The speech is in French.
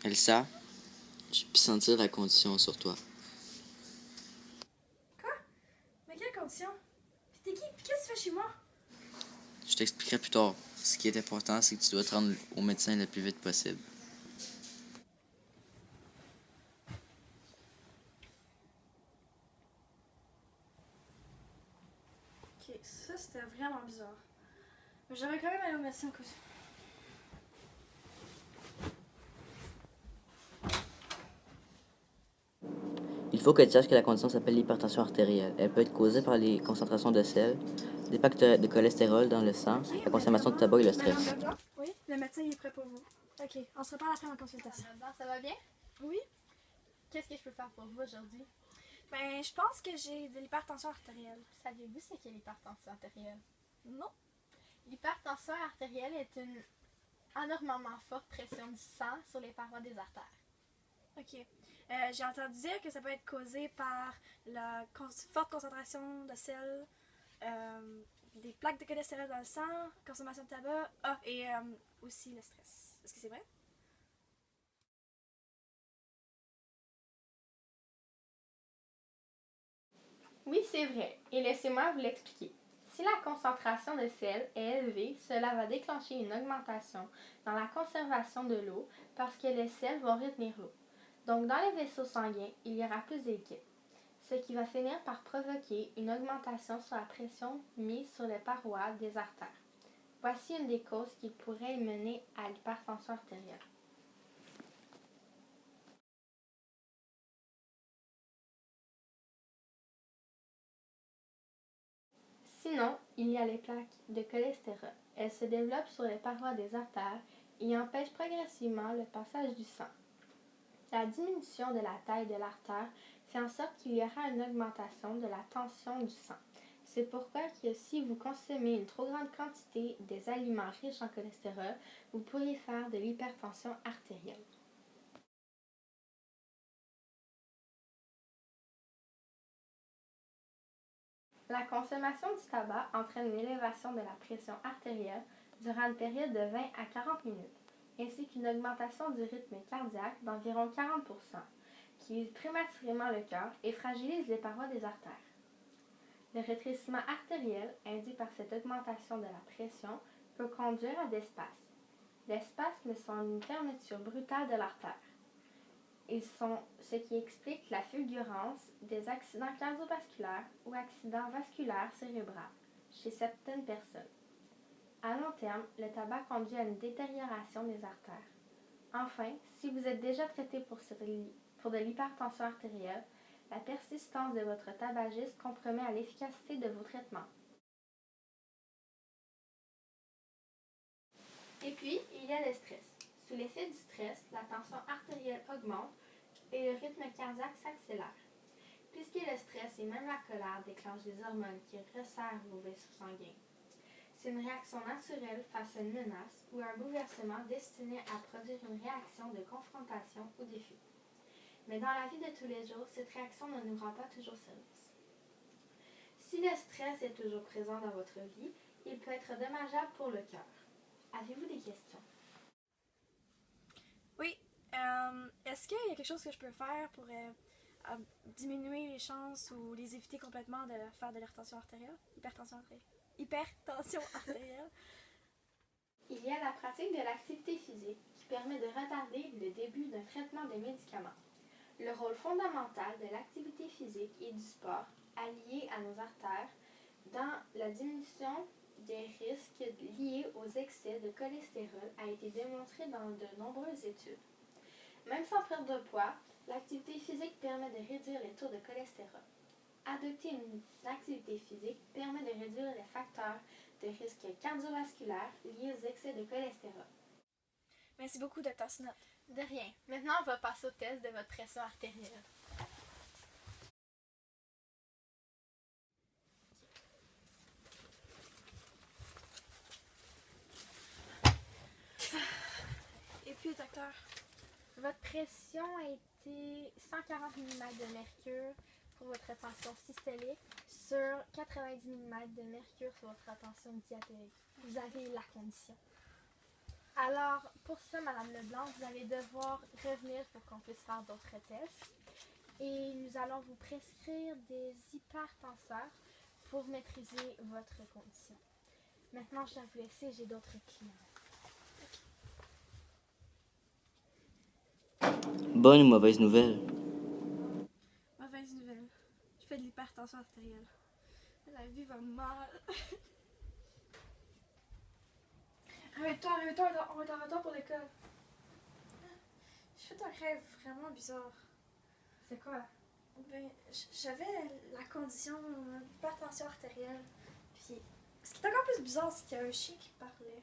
Elsa, j'ai pu sentir la condition sur toi. Quoi? Mais quelle condition? Puis t'es qui? Puis qu'est-ce que tu fais chez moi? Je t'expliquerai plus tard. Ce qui est important, c'est que tu dois te rendre au médecin le plus vite possible. Ok, ça c'était vraiment bizarre. Mais j'aurais quand même aller au médecin au cas où. Il faut que tu saches que la condition s'appelle l'hypertension artérielle. Elle peut être causée par les concentrations de sel, des pactes de cholestérol dans le sang, Ok, la mais consommation de d'abord, tabac et le Madame stress. Gagnon? Oui, le médecin il est prêt pour vous. Ok, on se reparle après ma consultation. D'abord, ça va bien? Oui? Qu'est-ce que je peux faire pour vous aujourd'hui? Ben, je pense que j'ai de l'hypertension artérielle. Saviez-vous ce qu'est l'hypertension artérielle? Non? L'hypertension artérielle est une anormalement forte pression du sang sur les parois des artères. Ok. J'ai entendu dire que ça peut être causé par la forte concentration de sel, des plaques de cholestérol dans le sang, consommation de tabac, et aussi le stress. Est-ce que c'est vrai? Oui, c'est vrai, et laissez-moi vous l'expliquer. Si la concentration de sel est élevée, cela va déclencher une augmentation dans la conservation de l'eau parce que les sels vont retenir l'eau. Donc, dans les vaisseaux sanguins, il y aura plus de liquide, ce qui va finir par provoquer une augmentation sur la pression mise sur les parois des artères. Voici une des causes qui pourrait mener à l'hypertension artérielle. Sinon, il y a les plaques de cholestérol. Elles se développent sur les parois des artères et empêchent progressivement le passage du sang. La diminution de la taille de l'artère fait en sorte qu'il y aura une augmentation de la tension du sang. C'est pourquoi que si vous consommez une trop grande quantité des aliments riches en cholestérol, vous pourriez faire de l'hypertension artérielle. La consommation du tabac entraîne une élévation de la pression artérielle durant une période de 20 à 40 minutes, ainsi qu'une augmentation du rythme cardiaque d'environ 40%, qui use prématurément le cœur et fragilise les parois des artères. Le rétrécissement artériel, induit par cette augmentation de la pression, peut conduire à des spasmes. Les spasmes sont une fermeture brutale de l'artère. Ils sont ce qui explique la fulgurance des accidents cardiovasculaires ou accidents vasculaires cérébraux chez certaines personnes. À long terme, le tabac conduit à une détérioration des artères. Enfin, si vous êtes déjà traité pour de l'hypertension artérielle, la persistance de votre tabagisme compromet à l'efficacité de vos traitements. Et puis, il y a le stress. Sous l'effet du stress, la tension artérielle augmente et le rythme cardiaque s'accélère. Puisque le stress et même la colère déclenchent des hormones qui resserrent vos vaisseaux sanguins. C'est une réaction naturelle face à une menace ou un bouleversement destiné à produire une réaction de confrontation ou de fuite. Mais dans la vie de tous les jours, cette réaction ne nous rend pas toujours service. Si le stress est toujours présent dans votre vie, il peut être dommageable pour le cœur. Avez-vous des questions? Oui. Est-ce qu'il y a quelque chose que je peux faire pour diminuer les chances ou les éviter complètement de faire de l'hypertension artérielle? Hypertension artérielle? Il y a la pratique de l'activité physique qui permet de retarder le début d'un traitement de médicaments. Le rôle fondamental de l'activité physique et du sport, allié à nos artères, dans la diminution des risques liés aux excès de cholestérol a été démontré dans de nombreuses études. Même sans perdre de poids, l'activité physique permet de réduire les taux de cholestérol. Adopter une activité physique permet de réduire les facteurs de risque cardiovasculaire liés aux excès de cholestérol. Merci beaucoup, Dr. Snot. De rien. Maintenant, on va passer au test de votre pression artérielle. Et puis, docteur? Votre pression a été 140 mm de mercure pour votre tension systolique sur 90 mm de mercure sur votre tension diastolique. Vous avez la condition. Alors, pour ça, Madame Leblanc, vous allez devoir revenir pour qu'on puisse faire d'autres tests. Et nous allons vous prescrire des hypertenseurs pour maîtriser votre condition. Maintenant, je dois vous laisser, j'ai d'autres clients. Bonne ou mauvaise nouvelle? Mauvaise nouvelle. Je fais de l'hypertension artérielle. La vie va mal. Arrête-toi, on est en retard pour l'école. J'ai fait un rêve vraiment bizarre. C'est quoi? Ben, j'avais la condition d'hypertension artérielle. Puis, ce qui est encore plus bizarre, c'est qu'il y a un chien qui parlait.